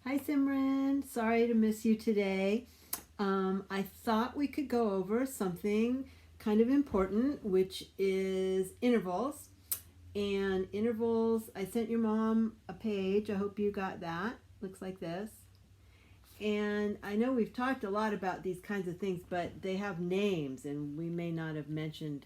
Hi Simran, sorry to miss you today. I thought we could go over something kind of important, which is intervals. And intervals, I sent your mom a page. I hope you got that. Looks like this. And I know we've talked a lot about these kinds of things, but they have names, and we may not have mentioned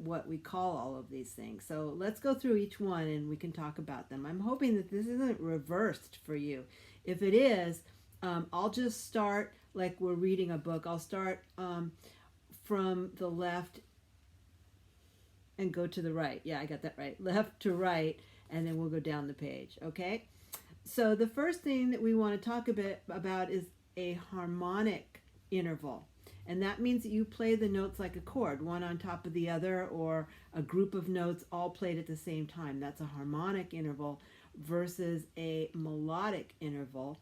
what we call all of these things. So let's go through each one and we can talk about them. I'm hoping that this isn't reversed for you. If it is, I'll just start like we're reading a book. I'll start from the left and go to the right. Yeah, I got that right. Left to right, and then we'll go down the page, okay? So the first thing that we want to talk a bit about is a harmonic interval. And that means that you play the notes like a chord, one on top of the other, or a group of notes all played at the same time. That's a harmonic interval versus a melodic interval.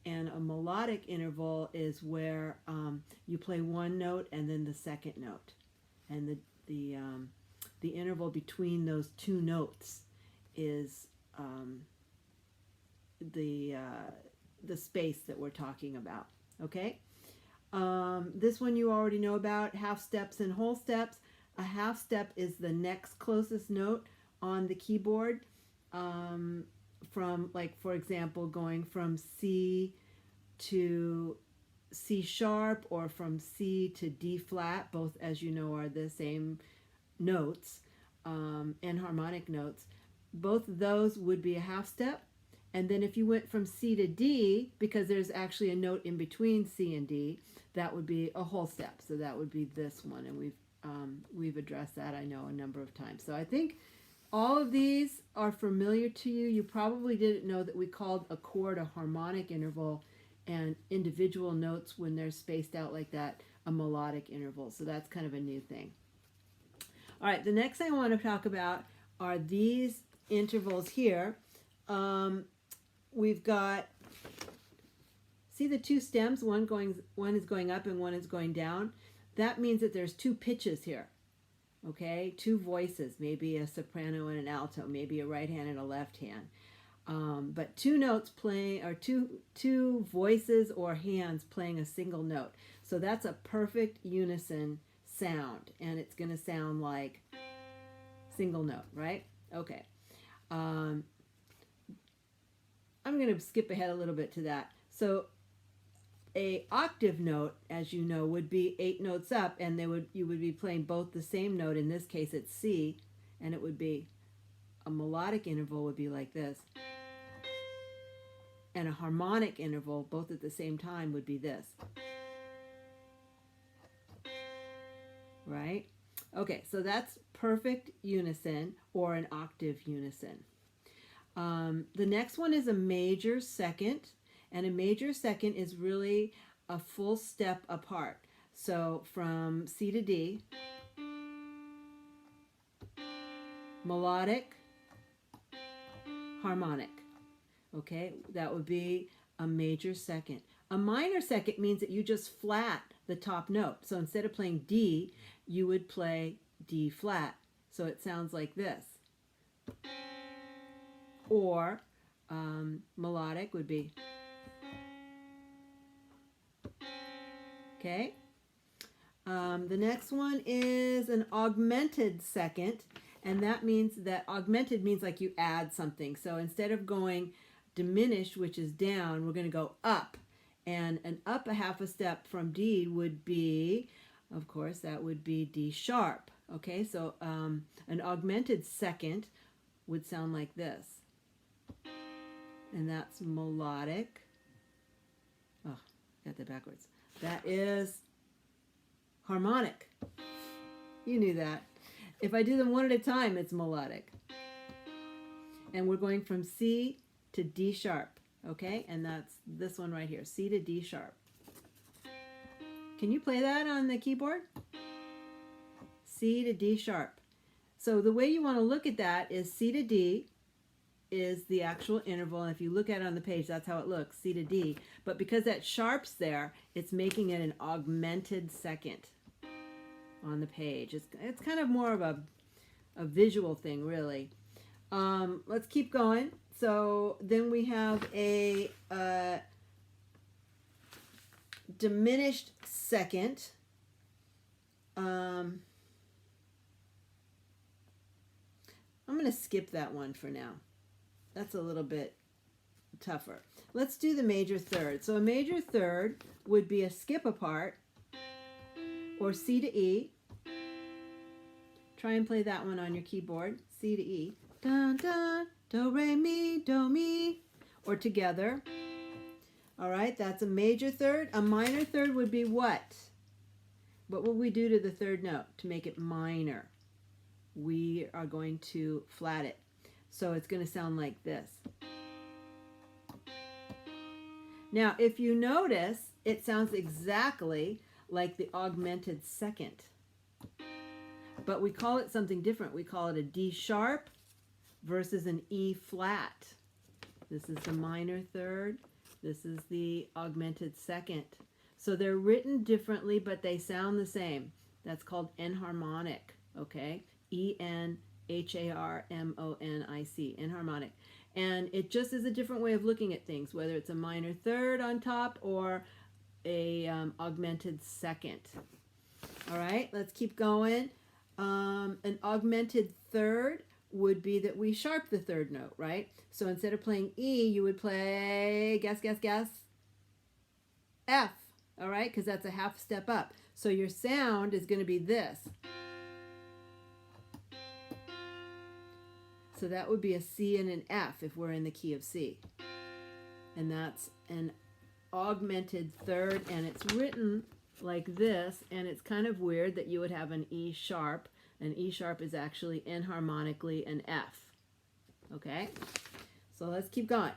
And a melodic interval is where you play one note and then the second note. And the interval between those two notes is the space that we're talking about. Okay. This one you already know about, half steps and whole steps. A half step is the next closest note on the keyboard. From, like, for example, going from C to C sharp, or from C to D flat, both, as you know, are the same notes, and harmonic notes. Both of those would be a half step. And then if you went from C to D, because there's actually a note in between C and D, that would be a whole step. So that would be this one, and we've addressed that, I know, a number of times. So I think all of these are familiar to you. You probably didn't know that we called a chord a harmonic interval, and individual notes, when they're spaced out like that, a melodic interval. So that's kind of a new thing. All right, the next thing I want to talk about are these intervals here. We've got, see the two stems, one is going up and one is going down. That means that there's two pitches here. Okay, two voices, maybe a soprano and an alto, maybe a right hand and a left hand. But two notes playing, or two voices or hands playing a single note. So that's a perfect unison sound, and it's going to sound like single note, right? Okay. I'm going to skip ahead a little bit to that. So a octave note, as you know, would be 8 notes up, and you would be playing both the same note. In this case, it's C, and it would be a melodic interval would be like this. And a harmonic interval, both at the same time, would be this. Right? Okay, so that's perfect unison, or an octave unison. The next one is a major second, and a major second is really a full step apart. So from C to D, melodic, harmonic. Okay, that would be a major second. A minor second means that you just flat the top note. So instead of playing D, you would play D flat. So it sounds like this. Or melodic would be, okay. The next one is an augmented second, and that means that augmented means like you add something. So instead of going diminished, which is down, we're going to go up, and an up a half a step from D would be, of course, that would be D sharp. Okay, so an augmented second would sound like this. And that's melodic. Oh, got that backwards. That is harmonic. You knew that. If I do them one at a time, it's melodic. And we're going from C to D sharp. Okay, and that's this one right here, C to D sharp. Can you play that on the keyboard? C to D sharp. So the way you want to look at that is C to D is the actual interval, and if you look at it on the page, that's how it looks, C to D. But because that sharp's there, it's making it an augmented second on the page. It's kind of more of a visual thing, really. Let's keep going. So then we have a diminished second. I'm going to skip that one for now. That's a little bit tougher. Let's do the major third. So a major third would be a skip apart, or C to E. Try and play that one on your keyboard. C to E. Dun, dun, do, re, mi, do, mi. Or together. All right, that's a major third. A minor third would be what? What will we do to the third note to make it minor? We are going to flat it. So it's going to sound like this. Now, if you notice, it sounds exactly like the augmented second. But we call it something different. We call it a D sharp versus an E flat. This is the minor third. This is the augmented second. So they're written differently, but they sound the same. That's called enharmonic, okay? E-N-H-A-R-M-O-N-I-C, enharmonic. And it just is a different way of looking at things, whether it's a minor third on top or a augmented second. All right, let's keep going. An augmented third would be that we sharp the third note, right? So instead of playing E, you would play, guess, F, all right? Because that's a half step up. So your sound is going to be this. So that would be a C and an F if we're in the key of C. And that's an augmented third, and it's written like this, and it's kind of weird that you would have an E sharp. An E sharp is actually enharmonically an F. Okay? So let's keep going.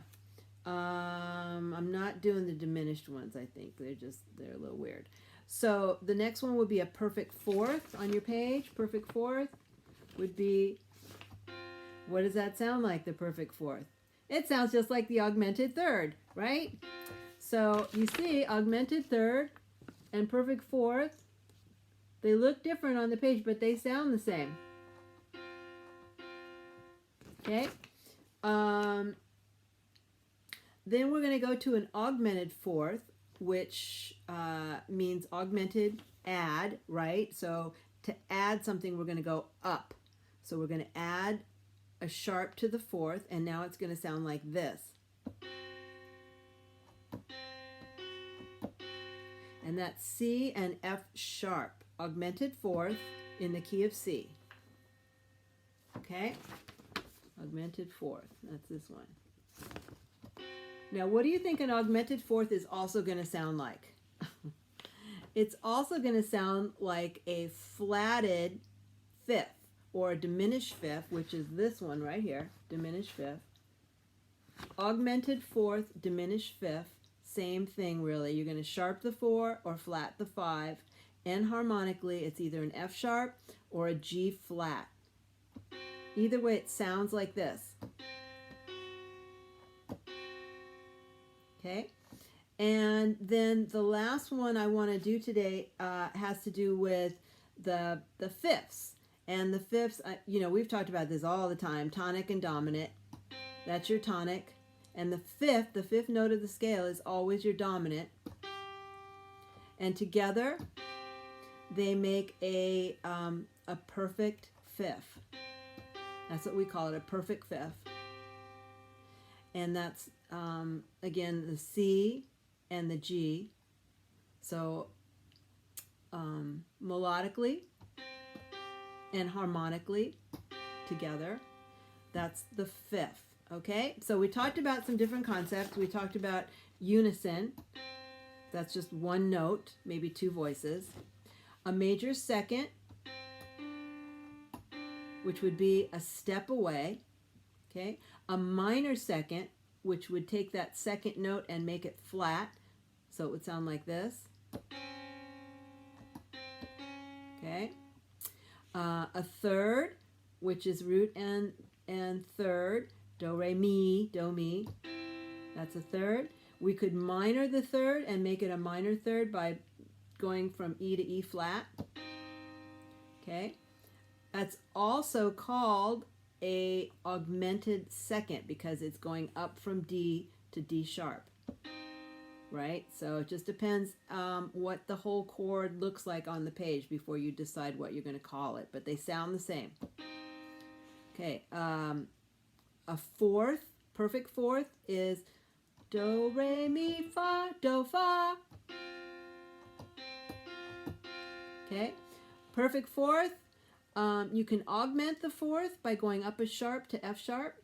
I'm not doing the diminished ones, I think. They're a little weird. So the next one would be a perfect fourth on your page. Perfect fourth would be, what does that sound like, the perfect fourth? It sounds just like the augmented third, right? So you see, augmented third and perfect fourth, they look different on the page, but they sound the same. Okay? Then we're going to go to an augmented fourth, which means augmented add, right? So to add something, we're going to go up. So we're going to add a sharp to the fourth, and now it's going to sound like this. And that's C and F sharp, augmented fourth in the key of C. Okay? Augmented fourth, that's this one. Now, what do you think an augmented fourth is also going to sound like? It's also going to sound like a flatted fifth, or a diminished fifth, which is this one right here, diminished fifth. Augmented fourth, diminished fifth, same thing really. You're going to sharp the 4 or flat the 5. Enharmonically, it's either an F sharp or a G flat. Either way, it sounds like this. Okay? And then the last one I want to do today has to do with the fifths. And the fifths, you know, we've talked about this all the time, tonic and dominant. That's your tonic. And the fifth note of the scale is always your dominant. And together, they make a perfect fifth. That's what we call it, a perfect fifth. And that's, again, the C and the G. So, melodically and harmonically together, that's the fifth. Okay, so we talked about some different concepts. We talked about unison. That's just one note, maybe two voices. A major second, which would be a step away. Okay, a minor second, which would take that second note and make it flat. So it would sound like this. Okay, a third, which is root and third. Do, re, mi, do, mi. That's a third. We could minor the third and make it a minor third by going from E to E flat. Okay. That's also called a augmented second because it's going up from D to D sharp. Right? So it just depends what the whole chord looks like on the page before you decide what you're going to call it. But they sound the same. Okay. A fourth, perfect fourth is do, re, mi, fa, do, fa. Okay. Perfect fourth. You can augment the fourth by going up a sharp to F sharp,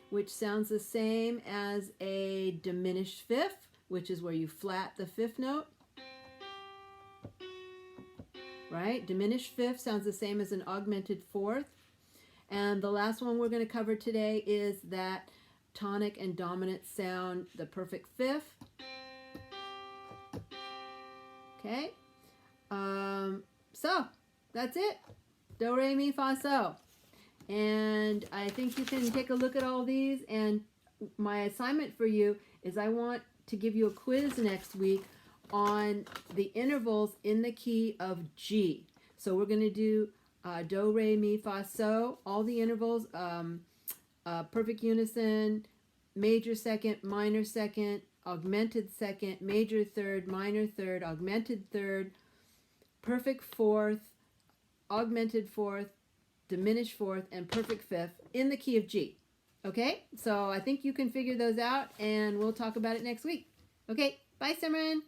which sounds the same as a diminished fifth, which is where you flat the fifth note. Right? Diminished fifth sounds the same as an augmented fourth. And the last one we're going to cover today is that tonic and dominant sound, the perfect fifth. Okay? So, that's it. Do, re, mi, fa, so. And I think you can take a look at all these, and my assignment for you is I want to give you a quiz next week on the intervals in the key of G. So we're going to do do, re, mi, fa, so, all the intervals, perfect unison, major second, minor second, augmented second, major third, minor third, augmented third, perfect fourth, augmented fourth, diminished fourth, and perfect fifth in the key of G. Okay, so I think you can figure those out, and we'll talk about it next week. Okay, bye, Simran.